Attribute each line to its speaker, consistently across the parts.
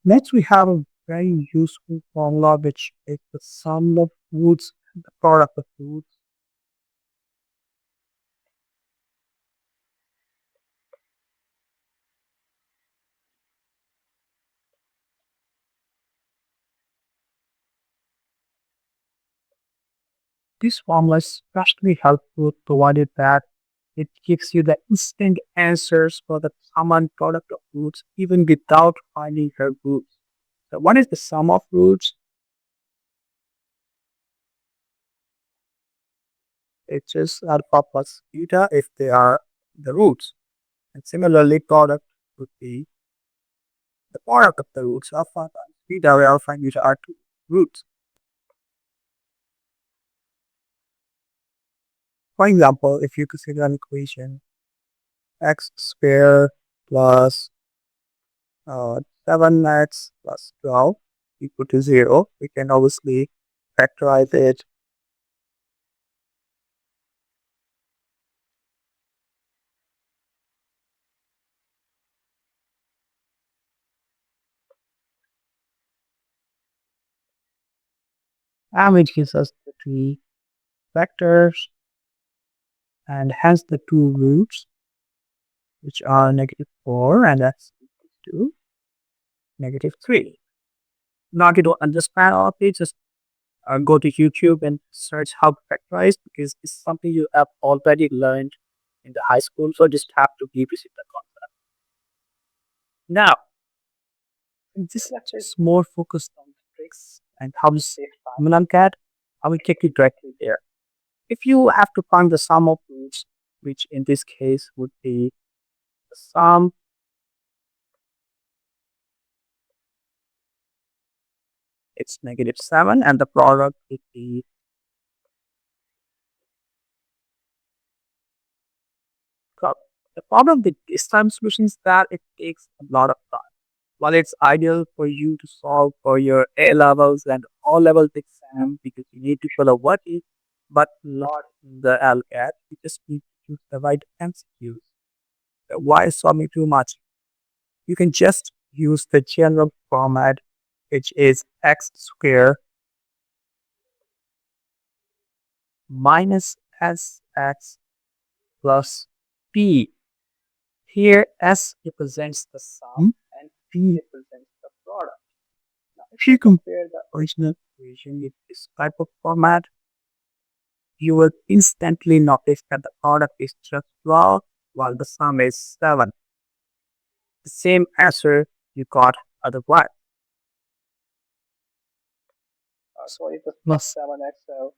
Speaker 1: Next, we have a very useful formula which is the sum of roots and the product of roots. This formula is especially helpful provided that it gives you the instant answers for the common product of roots even without finding her roots. So what is the sum of roots? It's just alpha plus beta if they are the roots. And similarly, product would be the product of the roots alpha times beta, where alpha and beta are two roots. For example, if you consider an equation x squared plus 7x plus 12 equal to 0, we can obviously factorize it. And it gives us the three vectors and hence the two roots, which are -4 and x equals to -3. Now, if you don't understand all of this, just go to YouTube and search how to factorize because it's something you have already learned in the high school. So just have to revisit the concept. Now, this lecture is more focused on the tricks and how to save time in LUMCAT. I will take you directly there. If you have to find the sum of roots, which in this case would be the sum it's -7 and the product would be the problem with this time solution is that it takes a lot of time. While it's ideal for you to solve for your A levels and all levels exam because you need to follow what is, but not in the LCAT. You just need to choose the right MCQs. Why solving too much? You can just use the general format, which is x squared minus sx plus p. Here, s represents the sum and p represents the product. Now, if you compare the original equation with this type of format, you will instantly notice that the product is just 12 while the sum is 7. The same answer you got otherwise. So it was plus 7x, so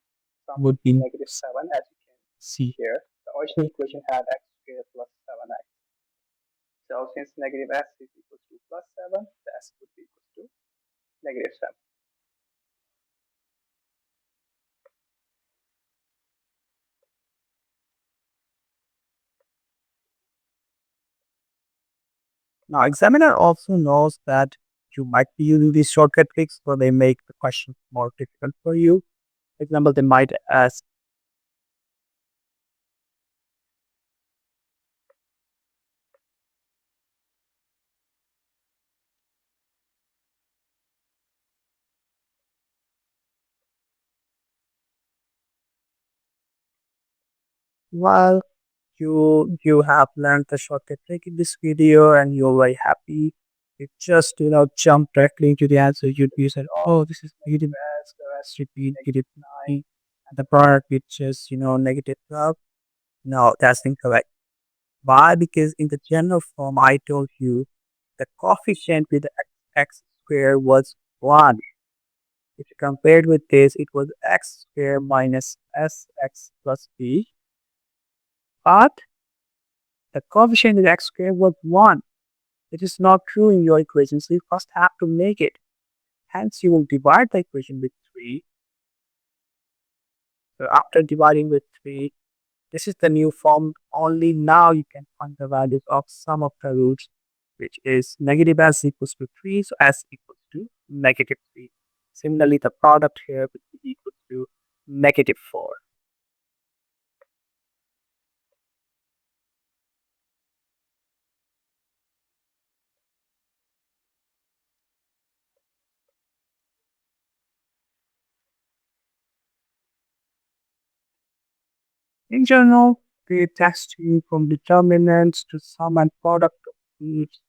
Speaker 1: sum would be -7 as you can see here. The original equation had x squared plus 7x. So since negative s is equal to plus 7, the s would be equal to -7. Now, examiner also knows that you might be using these shortcut tricks, so they make the question more difficult for you. For example, they might ask, well, you have learned the shortcut trick in this video and you're very happy. You just jump directly into the answer. You'd be said, oh, this is negative s, the s should be -9, and the product which is -12. No, that's incorrect. Why? Because in the general form I told you the coefficient with the x squared was 1. If you compared with this, it was x squared minus sx plus b. But the coefficient with x squared was 1. It is not true in your equation, so you first have to make it. Hence, you will divide the equation with 3. So after dividing with 3, this is the new form. Only now you can find the values of sum of the roots, which is negative s equals to 3, so s equals to -3. Similarly, the product here would be equal to -4. In general, they test you from determinants to sum and product of groups,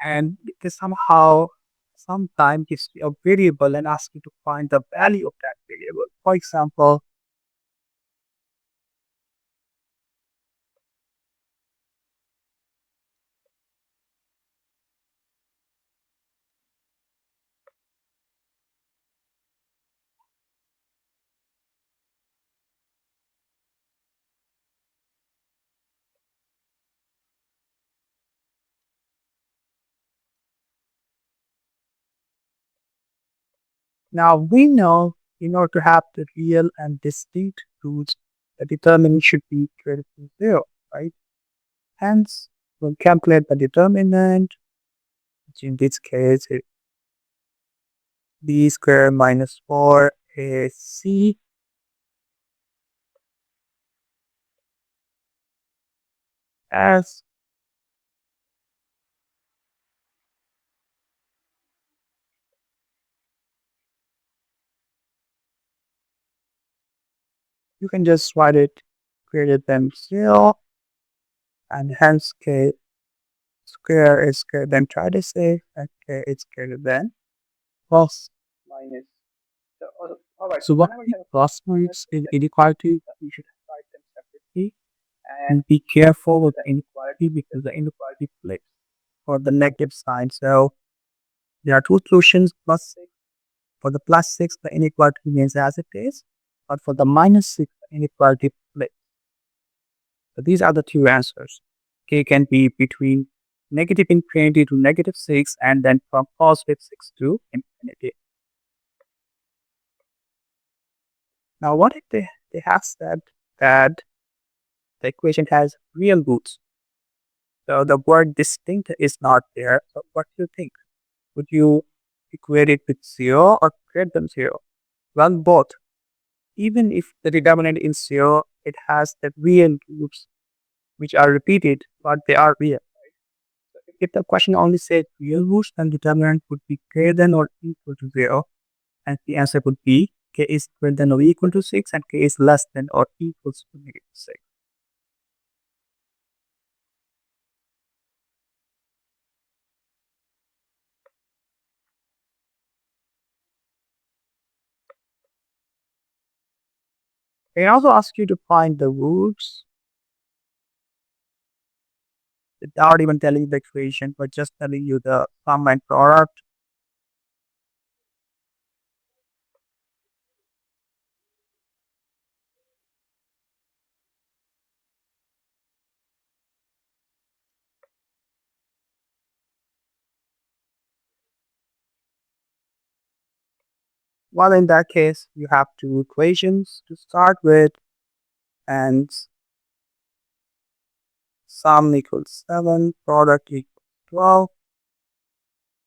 Speaker 1: and they somehow sometimes gives you a variable and ask you to find the value of that variable. For example, now we know in order to have the real and distinct roots, the determinant should be greater than zero, right? Hence, we'll calculate the determinant, which in this case is b squared minus 4ac, as you can just write it greater than zero, and hence k square is greater than, try to say, and k is greater than plus minus. So what we plus minus in inequality, you should write them separately and be careful with the inequality because the inequality flips for the negative sign. So there are two solutions, plus 6. For the plus 6, the inequality remains as it is, but for the minus 6, the inequality flips. So these are the two answers. K can be between negative infinity to negative 6 and then from positive 6 to infinity. Now, what if they have said that the equation has real roots? So the word distinct is not there. So what do you think? Would you equate it with 0 or greater than 0? Well, both. Even if the determinant is 0, it has the real roots which are repeated, but they are real. If the question only said real roots, then determinant would be greater than or equal to 0, and the answer would be k is greater than or equal to 6 and k is less than or equals to negative 6. They also ask you to find the roots without even telling you the equation, but just telling you the sum and product. Well, in that case, you have two equations to start with, and sum equals 7, product equals 12.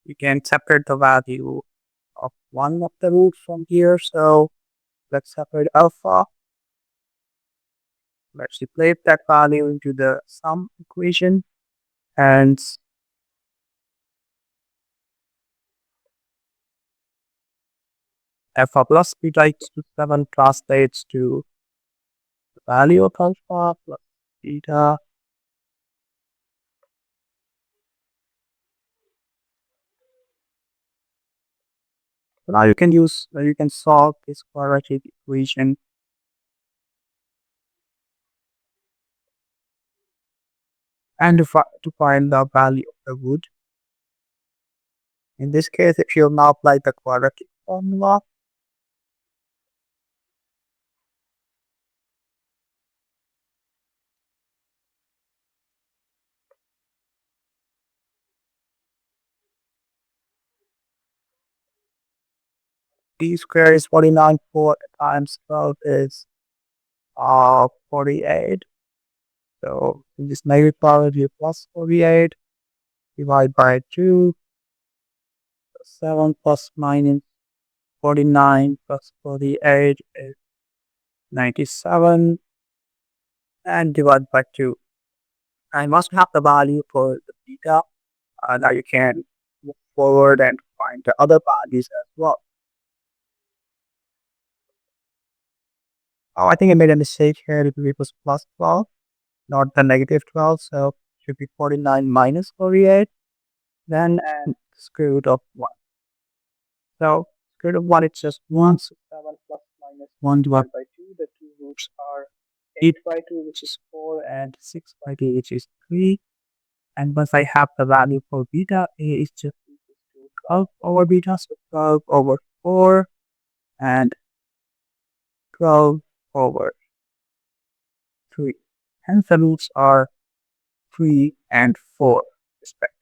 Speaker 1: You can separate the value of one of the roots from here. So let's separate alpha. Let's replace that value into the sum equation. And alpha plus beta equals to 7 translates to the value of alpha plus beta. So now you can solve this quadratic equation and to find the value of the root. In this case, if you now apply the quadratic formula, d squared is 49, 4 times 12 is 48. So in this negative power, you plus 48, divide by 2, 7 plus minus 49 plus 48 is 97, and divide by 2. I must have the value for the beta. Now you can move forward and find the other values as well. Oh, I think I made a mistake here. It was plus 12, not the negative 12. So it should be 49 minus 48. Then and square root of 1. So square root of 1 is just 1. So 7 plus minus 1 divided by 2. The two roots are 8 by 2, which is 4, and 6 by 2, which is 3. And once I have the value for beta, A is just equal to 12 over beta. So 12 over 4 and 12 over 3. Hence the roots are 3 and 4 respectively.